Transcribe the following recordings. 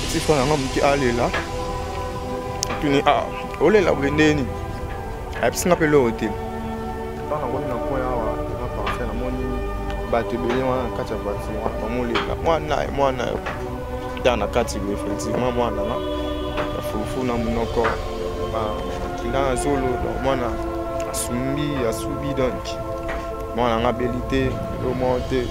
petit frère qui allait là. Puis ah, on est là Brendeni. Et puis on appelle l'hôtel. Quand on a point là, on a pensé à mon batubé on a quatre voitures, on est là. Moi na dans la catégorie effectivement moi là. Faut na mon encore. Qui là solo donc moi na subi donc. Moi na habilité remonter.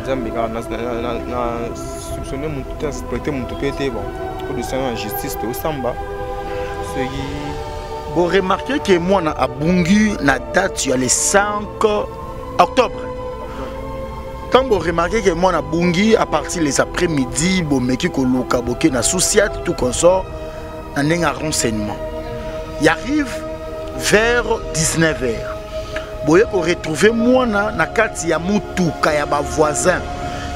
Zambika na soupçonner mon tout exploiter mon tout pété bon. Pour de ça en justice au samba. Vous remarquez que moi à Bungi la date il y a le 5 octobre. Quand vous remarquez que moi à Bungi à partir les après-midi bon meki ko loka boké na souciat tout consort en un renseignement. Il arrive vers 19h. Vous pouvez retrouver moi na kati ya mutuka ya ba voisin.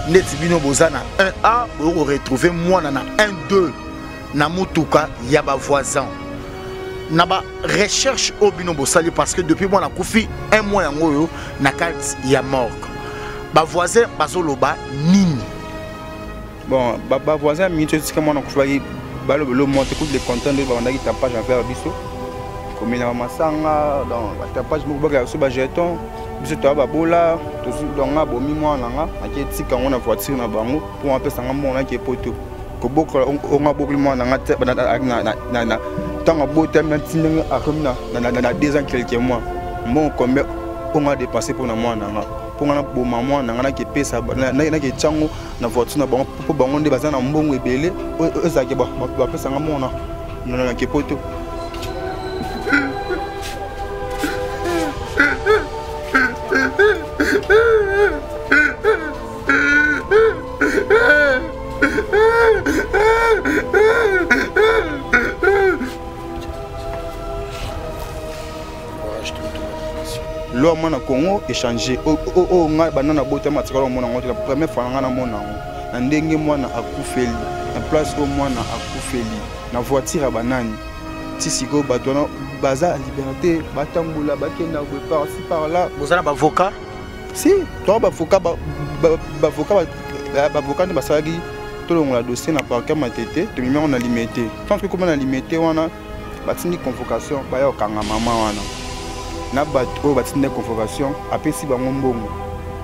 Neti bino bozana 1A, vous retrouver moi na 1-2 na mutuka ya ba voisin. Na ba recherche au bino bosali parce que depuis moi na koufi un mois yango yo na kati ya morgue. Ba voisin bazoloba nini. Bon, ba voisin minute c'est que moi na koufi ba le monter tout les contents de ba ndaki tapage en faire biso. Comme na masanga dans ba tapage mo ba so ba jeton biso to ba bola to su donga bomi moi nanga aketi ka on a voiture na bango pour appeler sanga mo na ki poto. Ko boko on a boko moi nanga na tant à beau thème na 2 ans quelques mois bon combien on a dépassé pour moi pour na bo maman na ki pesa na ki tsango na voiture na bon pour bango de bazana mbongo ebele ezaki ba pesa nga mona na ki poto l'homme na Congo échangé o nga banana bote matikalo mona ngoti la première fois nga na mona na ndenge mwana akufeli na place au mwana akufeli na voiture banani tisiko batona baza liberté batambula bakenda ko par ci par là bozana ba avocat si to ba avocat ba avocat ne basagi to longola dossier na parquet matete to mimi on a limité tant que comment on a limité wana batini convocation ba yo kanga mama wana na bato batine convocation apesi bango mbongo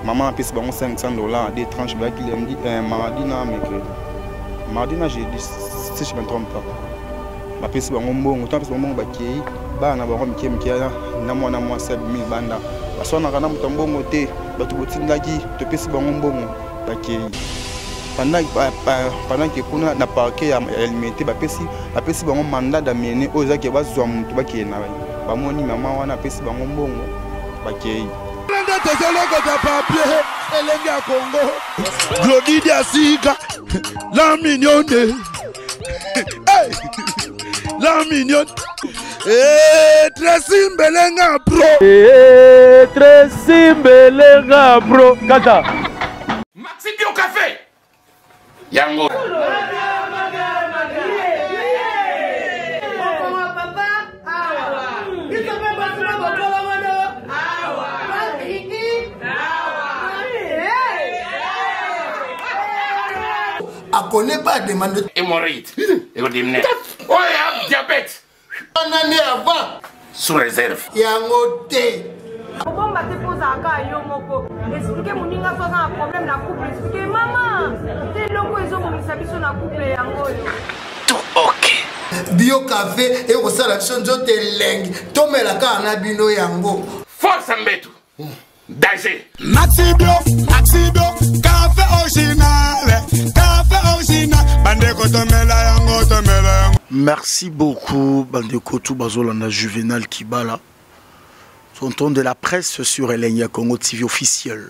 maman apesi bango $500 des tranches ba qui me dit mardi na mercredi mardi na jeudi si je me trompe pas apesi bango mbongo tant apesi bango bakei bana bango mike na mwana mwa 7000 banda basona kana mutombongo te bato botindaki to pesi bango mbongo bakei pendant que kuna na parquet ya limité apesi bango mandat d'amener auxaki bazwa mutu bakei na bamoni mama wana apesi bango mbongo bakei papier elenge ya Congo Glodidi Asika la mignonne la mignonne Tracy Mbelenga bro Tracy Mbelenga bro kata Maxi Bio Café yango à connaît pas demande hémorroïde et go dimne oh ya diabète une année avant sous réserve yango te bon ba te pose aka yo moko expliquer moninga so na problème na couple expliquer maman te longo ezo komisa biso na couple yango yo tout ok Bio Café et au selection zote lengi tomela ka na bino yango force mbetu danger Maxi Bio café original bandeko tomela yango merci beaucoup bandeko tout bazolanda Juvenal Kibala son ton de la presse sur Elenia Congo TV officiel.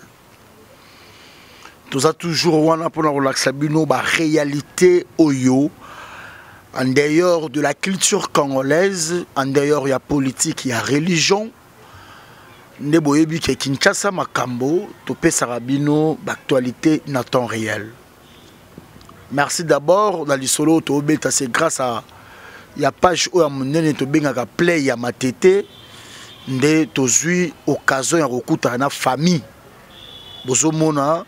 Nous avons toujours wana pour la relaxer bino ba réalité oyo en dehors de la culture congolaise, en dehors il y a politique, il y a religion. Ne boyebi ke Kinshasa makambo to pesara bino d'actualité na temps réel. Merci d'abord dans l'isolo to beta c'est grâce à ya page o ya monene to bengaka play ya matete nde tozui occasion ya kokuta na famille bozomona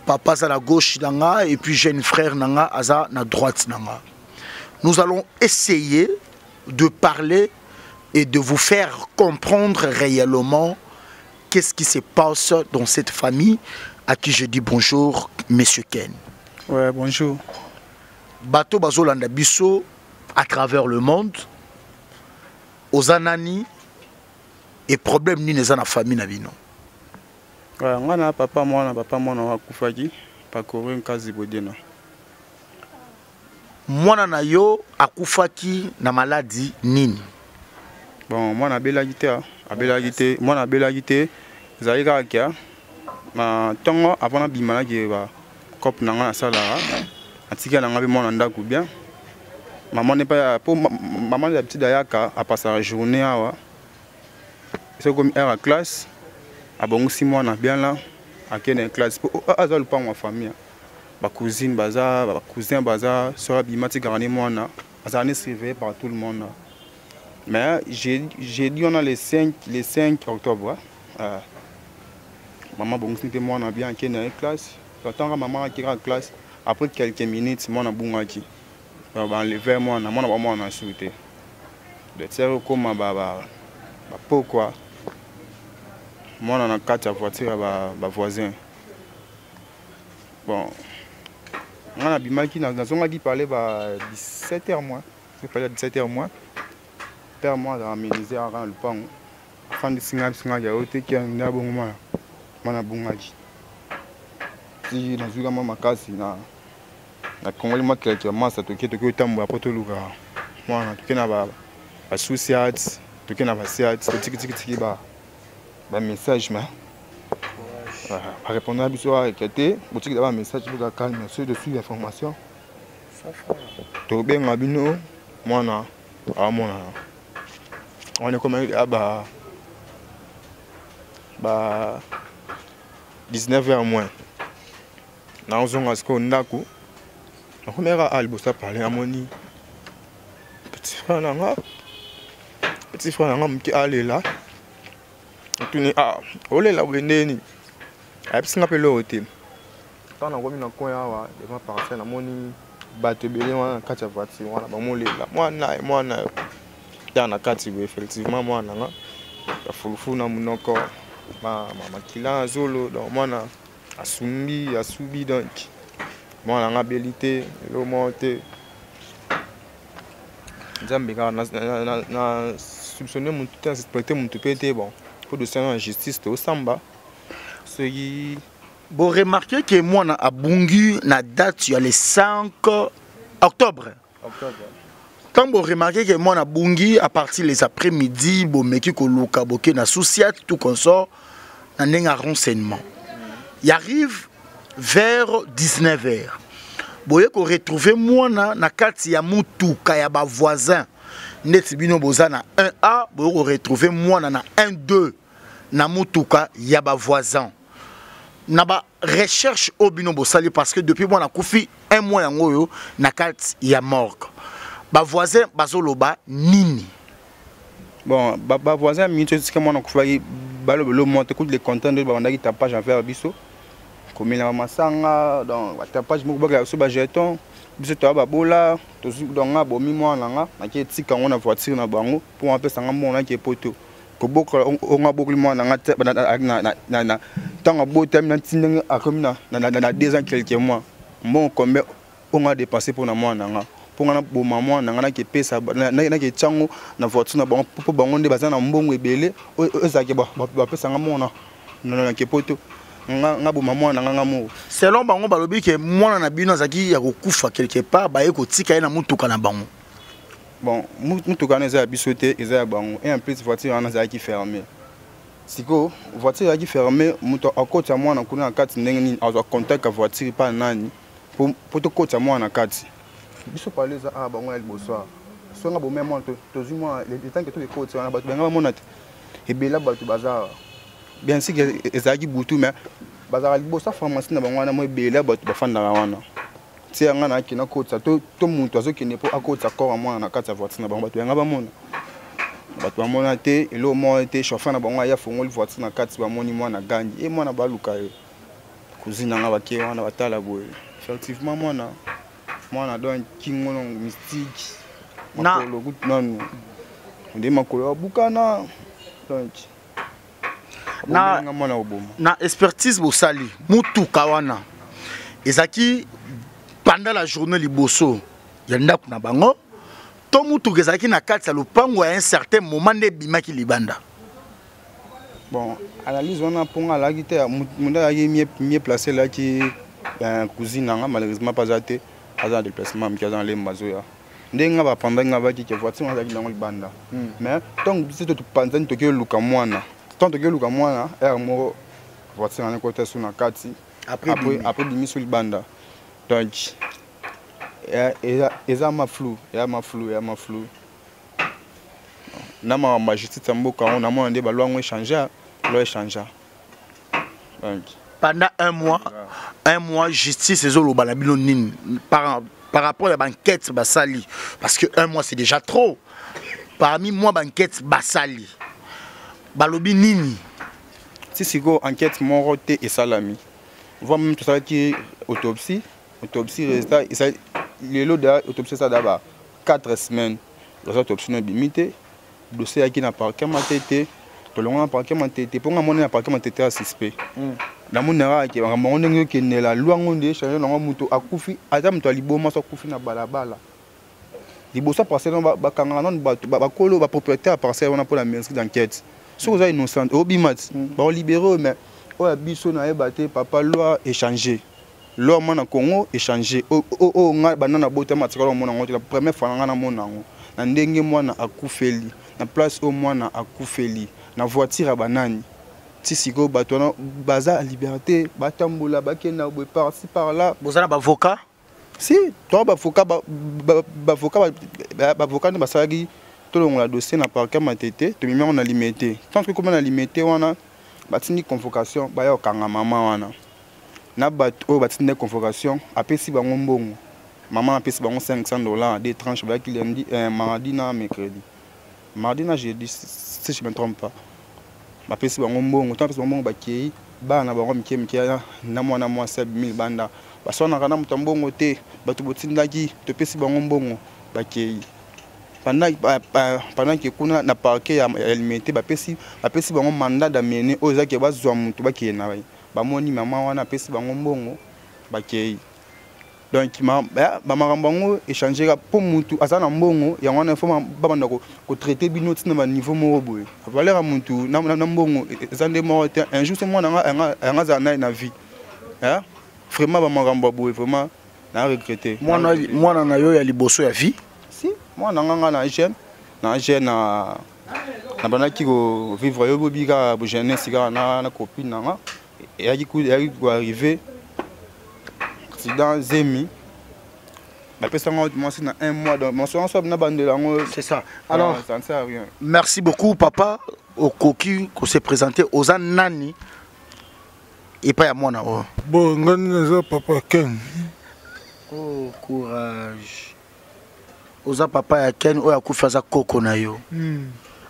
papa à la gauche nanga et puis jeune frère nanga à la droite nanga. Nous allons essayer de parler et de vous faire comprendre réellement qu'est-ce qui se passe dans cette famille à qui je dis bonjour, Monsieur Ken. Ouais, bonjour. Bateau Bazolanda Bisso à travers le monde, aux anani et problème ni dans la famille nabino. Ouais, on a papa moi na kufaki pa courir kazi bodena. Mwana na yo akufaki na maladie nini? Bon, moi na belagité, moi na belagité, zaïga kia. Ma tongo avant na bimana ki ba cop nanga na sala. Atika nanga be mon ndako bien. Maman n'est pas pour maman la petite dayaka a passé la journée awa. C'est comme à classe. A bon 6 mois na bien là. A quelle classe pour azal pas ma famille. Ma cousine bazar, ma cousin bazar, sera bimati garani moi na. Azane surveillé par tout le monde. Mais j'ai dit on a les 5 octobre. Maman bon c'était moi na bien qui est classe. J'attends maman qui est en classe. Après quelques minutes, moi na bungaki. Ba enlever moi na moi na souté. De terre comme ba pourquoi moi na quatre voiture ba voisin. Bon. On a bimaki na zonga qui parlait ba 17h moins. Je parlais 17h moins. Père moi dans aménisé à le pang. Fan de singa ya ote qui na bon moi. Moi na bungaki. Si dans zuga mama kasi na Congolais moi quelques mois ça toqué tambo apoto luka. Moi na toqué na ba associat, toqué na ba siat, tiki ba message mais à répondre à biso à écouter, boutique d'abord message pour calme monsieur de suivre l'information. To bien ngabino moi na on est comme ba 19h moins. Na ozonga sko ndako. Na komera albosa parler à moni. Petit frère nanga mki aller là. Tuni ole la wendeni. A pisi ngapelo hotel. Tant na komi na coin awa, devant parcelle na moni bato belé wana kati ya voiture wana ba molela. Moi na ya na kati effectivement moi nanga. Ya fulufu na munoko. Ma kila zolo donc moi na asubi donc moi na ngabelité le monter Nzambe ka na soupçonner mon tout inspecter mon tout pété bon pour de ça en justice au samba ce qui bon remarquez que moi na abungi na date il y a le 5 octobre. Quand vous remarquez que moi na bungi à partir les après-midi bon meki ko luka boké na souciat tout consort na nenga renseignement. Il arrive vers 19h. Boye ko retrouver moi na kati ya mutuka ya ba voisin. Net bino boza na 1A, boye ko retrouver moi na 1-2 na mutuka ya ba voisin. Na ba recherche au bino bosali parce que depuis moi na kufi 1 mois yango yo na kati ya morgue. Ba voisin bazoloba nini. Bon, ba voisin minute c'est moi na kufi ba le monter coup les contents de ba ndaki tapage en faire biso. Comme il a masanga dans la tapage moko ba so ba jeton biso to ba bola to donc nga bomi moi nanga na ki tika on a voiture na bango pour un peu sanga mona ki poto ko boko on nga boko moi nanga na tanga botem na tinga akomi na 2 ans quelques mois bon combien on a dépassé pour na moi nanga pour nga bo maman nanga na ki pesa na ki tsango na voiture na bango pour bango nde bazana mbongo ebele ezaki ba pesa nga mona na ki poto ngabo maman nanga mo selon bango balobi ke mwana na bino zaki ya kokufa quelque part ba eko tika na mutuka na bango bon mutuka na za bisoté eza ya bango et en plus voiture ana za ki fermé siko voiture ya ki fermé muto akota mwana kuna na kati ndenge nini azo contact ka voiture pa nani pour to kota mwana na kati biso parler za bango ya liboso so ngabo même moi to zuma le temps que to kota na bato ngaba mona te ebela bato bazar bien sûr ezaki butu mais bazara libosa pharmacie na bango na mo ebela bato bafanda wana ti yanga na kina kotsa to muntu azokende po akotsa corps mwana na kati ya voiture na bango bato yanga bamona bato bamona te elo mo te chauffeur na bango ya fongoli voiture na kati bamoni mwana gangi e mwana baluka ye cousine nga bake wana batala boye effectivement mwana don kingono mystique makolo gut non ndé makolo bukana donc na expertise bosali mutuka wana ezaki pendant la journée liboso ya ndako na bango to mutuka ezaki na kati ya lopango à un certain moment nde bimaki libanda. Bon, analyse on a pour la guitare, munda mieux placé là qui cousine malheureusement pas até à déplacement qui dans les mazoya. Ndenga ba pendant nga qui voiture on a qui dans le banda. Mais tant que tu penses que tu luka mwana, tant que luka mwana mo voiture en côté sur na kati après dimi sur le banda. Donc eza ma flou, na ma justice mboka on a demandé ba loi changer. Pendant un mois, justice et zolo balabino nin par rapport à la banquette basali parce que un mois c'est déjà trop. Parmi moi banquette basali balobi nini si sigo enquête moroté et salami. Voit même tout ça qui autopsie résultat le lot d'autopsie ça d'abord 4 semaines. Les autopsies non limité dossier qui n'a pas qu'à matete to longa pa ke matete pour ngomona pa ke matete a suspect na monera ke ba ngomona ngeke nela luango ndé changer longa muto akufi ata muto liboma so akufi na balabala libosa parcelle ba kanga non ba kolo ba propriétaire parcelle on a pour la mairie d'enquête so vous êtes innocent obimat ba libéré mais o abiso na ebate papa loi échanger loi mona Congo échanger o nga banana bota matikalo mona ngoti la première fois nga na mona ngo na ndenge mwana akufeli na place au mwana akufeli na voiture banani ti siko batona baza liberté batambola bakena boy par-ci par là bozana ba avocat si toi ba avocat ne basagi to longola dossier na parquet matete to mimi on a limité tant que comment on a limité wana batini convocation ba yo kanga mama wana na bat o batini convocation apesi bango mbongo maman apesi bango $500 des tranches ba qui lundi mardi na mercredi mardi na jeudi si je me trompe pas ma pesi bango mbongo tant pesi bango bakei bana bango mike na mwana mwa 7000 banda basona kana mutambongo te batu botindaki to pesi bango mbongo bakei pendant que kuna na parquet ya limité ba pesi bango mandat d'amener ozaki bazwa mutu bakei na ba moni mama wana pesi bango mbongo bakei donc makambo échanger pour mutu azana mbongo ya wana faut babanda ko traiter bino tina ba niveau mo boye valeur mutu na mbongo ezande mo un jour c'est moi nga za na vie hein vraiment ba makambo boye vraiment na regretter moi na yo ya liboso ya vie si moi na nga na jeune na bana ki ko vivre yo bobika bo jeunesse na copine na et il ko arriver accident Zemi. C'est ça. Alors, ça ne sert à rien. Merci beaucoup, papa. Au cocu qu'on s'est présenté aux Anani. Et pas à moi. Bon, papa Ken. Oh, courage. Oza papa ya Ken, oya kufaza koko na yo.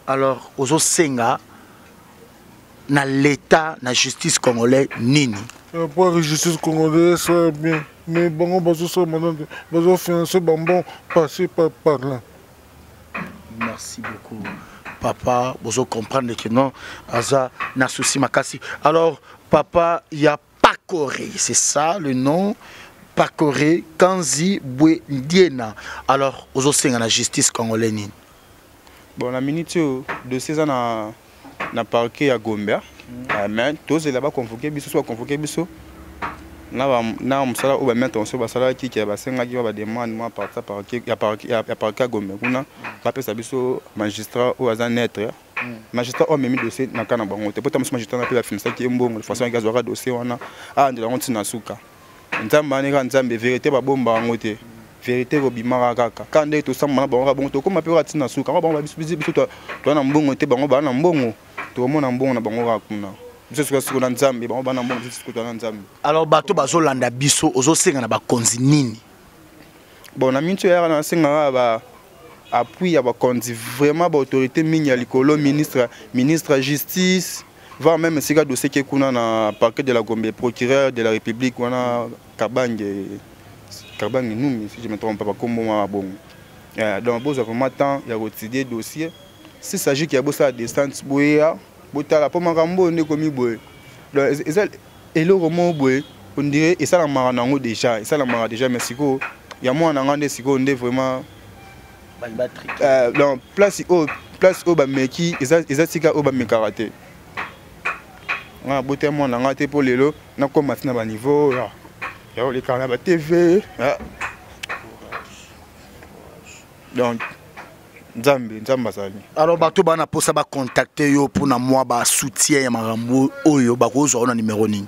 Alors, ozo senga na l'état, na justice congolais nini. Pour la justice congolaise, ça va bien. Mais bon, on va financer, bon, passer par là. Merci beaucoup. Papa, vous comprenez que non, Aza n'a souci makasi. Alors, papa, il y a Pakoré, c'est ça le nom. Pakoré, Kanzi, Boué, Ndiena. Alors, vous aussi la justice congolaise. Bon, la minute de 16 ans na parquet à Gombe. Mais tous les là-bas convoqués, soit convoqués, na msala o ba mettre on basala ki ba senga ki ba demande moi par ça parquet à Gombe kuna ba pesa biso magistrat o aza netre magistrat o memi dossier na kana bango te pota magistrat na pe la finisa ki mbongo de façon ga zora dossier wana a ndela nti na suka nzamba ne ka nzambe vérité ba bomba ngo te vérité ko bimara kaka kande to samba na bango bongo to koma pe wa tina suka ba bango biso to na mbongo te bango ba na mbongo to mona mbongo na bango ka kuna. Alors bato bazo landa biso ozo senga na ba konzi nini. Bon na minto ya na senga ba appui ya ba konzi vraiment ba autorité minya likolo ministre justice voir même si le dossier qui est dans le parquet de la Gombe, procureur de la République, on a Kabang, si je ne me trompe pas, comme moi, bon. Donc, il y a vraiment temps, il y a retiré le dossier. S'il s'agit qu'il y a une descente, il y a un peu et le roman, on dirait, et ça, la marana déjà, et ça, la marana déjà, mais si il y a moins en si on est vraiment. Donc, place où Bameki, et ça, c'est où Bameki karaté. On a beauté, moi, on a raté pour les lots, on a commencé à niveau, il y a les canaux TV. Donc, alors, bato bana posa ba contacter yo pour na moi ba soutien ya marambo oyo ba ko zo na numéro ni.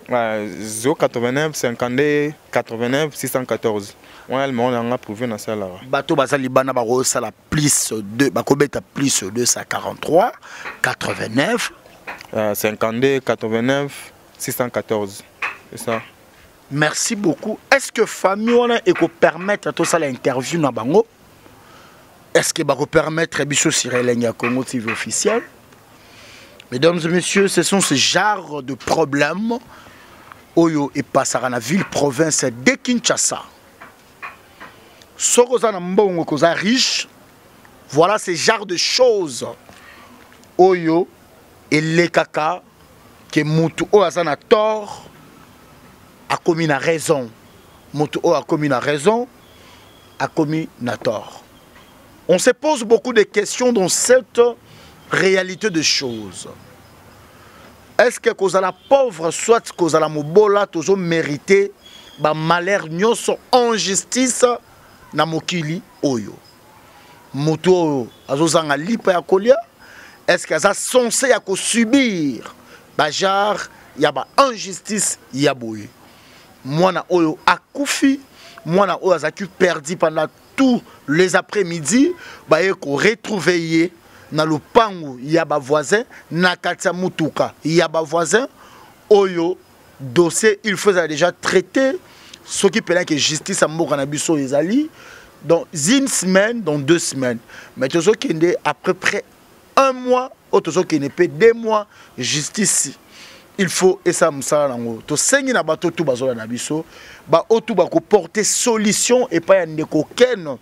089 52 89 614. On a le monde on a prouvé na ça là. Bato bazali bana ba ko sala plus 2 ba ko beta plus 243 89 52 89 614. C'est ça. Merci beaucoup. Est-ce que famille on a éco permettre tout ça l'interview na bango? Est-ce que va permettre Bicho Sirelenia Congo TV officiel? Mesdames et messieurs, ce sont ce genre de problèmes Oyo et Passarana ville province de Kinshasa. Sorozana Mbongo koza riche. Voilà ce genre de choses. Oyo et les kaka que Moutou Oazana tort a commis na raison. Moutou O a commis na raison, a commis na tort. On se pose beaucoup de questions dans cette réalité de choses. Est-ce que cause à la pauvre, soit cause à la mobola, toujours mérité, ba malheur nyonso en justice na mokili oyo. Moto azozanga lipa ya kolia. Est-ce que ça censé ya ko subir ba jar ya ba injustice ya boye. Mwana oyo akufi, mwana oyo azaki perdu pendant tous les après-midi, bah qu'on retrouve na lupangu ya ba voisin, na katia mutuka ya ba voisin, oyo dossier il faut déjà traiter, ce qui peut que justice à mboka na biso ezali dans une semaine, dans 2 semaines, mais tout ce qui est à peu près 1 mois, ou tout ce qui n'est pas 2 mois, justice. Il faut et ça msala nango to sengi na bato tout bazola na biso ba otu ba ko porter solution et pas ya ndeko ken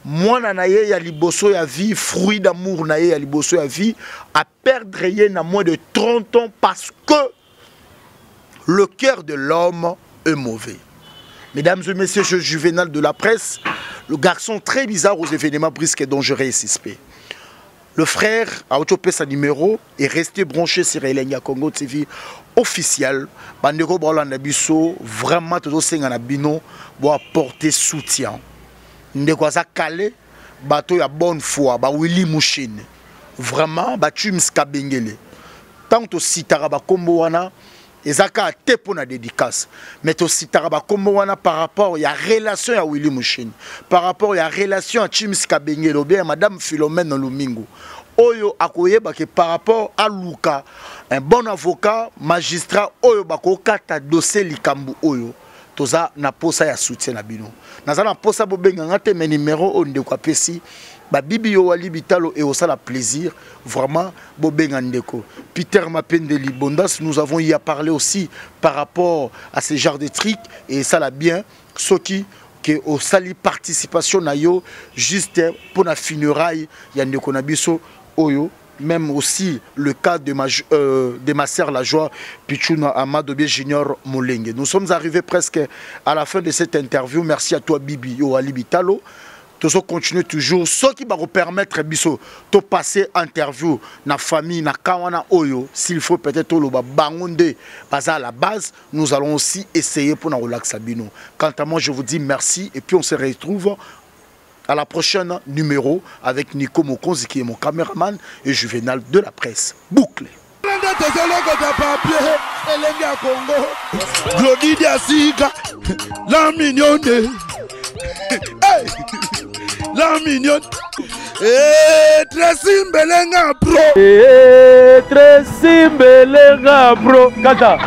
mwana na ye ya liboso ya vie fruit d'amour na ye ya liboso ya vie à perdre ye na moins de 30 ans parce que le cœur de l'homme est mauvais. Mesdames et messieurs, je Juvenal de la presse, le garçon très bizarre aux événements brisques et dangereux et suspect. Le frère a autopé sa numéro et resté branché sur Elenia Congo TV officiel. Bandeko Bolanda Bisso, vraiment tout ce na bino pour apporter soutien. Ndeko za calé, bato ya bonne foi, ba Willy Mouchine. Vraiment ba Chums Kabengele. Tant to sitara ba kombo wana ezaka te pour na dédicace. Mais to sitara ba kombo wana par rapport ya relation ya Willy Mouchine. Par rapport ya relation à Chums Kabengele ou bien madame Philomène Lumingo. Oyo akoyeba que par rapport à Luka, un bon avocat, magistrat, oyo bako kata dossier likambu oyo, toza na posa ya soutien na bino. Naza na posa bobenga ngate me numéro onde kwa pesi, ba bibi yo wali bitalo et osala plaisir, vraiment bobenga ndeko. Peter Mapendeli Bondas, nous avons y à parler aussi par rapport à ce genre de trucs et ça l'a bien, ce qui que au sali participation na yo juste pour la funéraille ya ndeko na biso oyo, même aussi le cas de ma sœur la joie Pichuna Amadobie Junior Molenge. Nous sommes arrivés presque à la fin de cette interview. Merci à toi Bibi Yo Ali Bitalo. Tous continuer toujours ce qui va vous permettre biso de passer interview na famille na kawana oyo s'il faut peut-être le bangonde à la base. Nous allons aussi essayer pour nous relaxer bino. Quant à moi je vous dis merci et puis on se retrouve à la prochaine numéro avec Nico Mokonzi qui est mon caméraman et Juvenal de la presse. Boucle. La mignonne. La mignonne. Très simbelenga bro. Très simbelenga bro. Kata.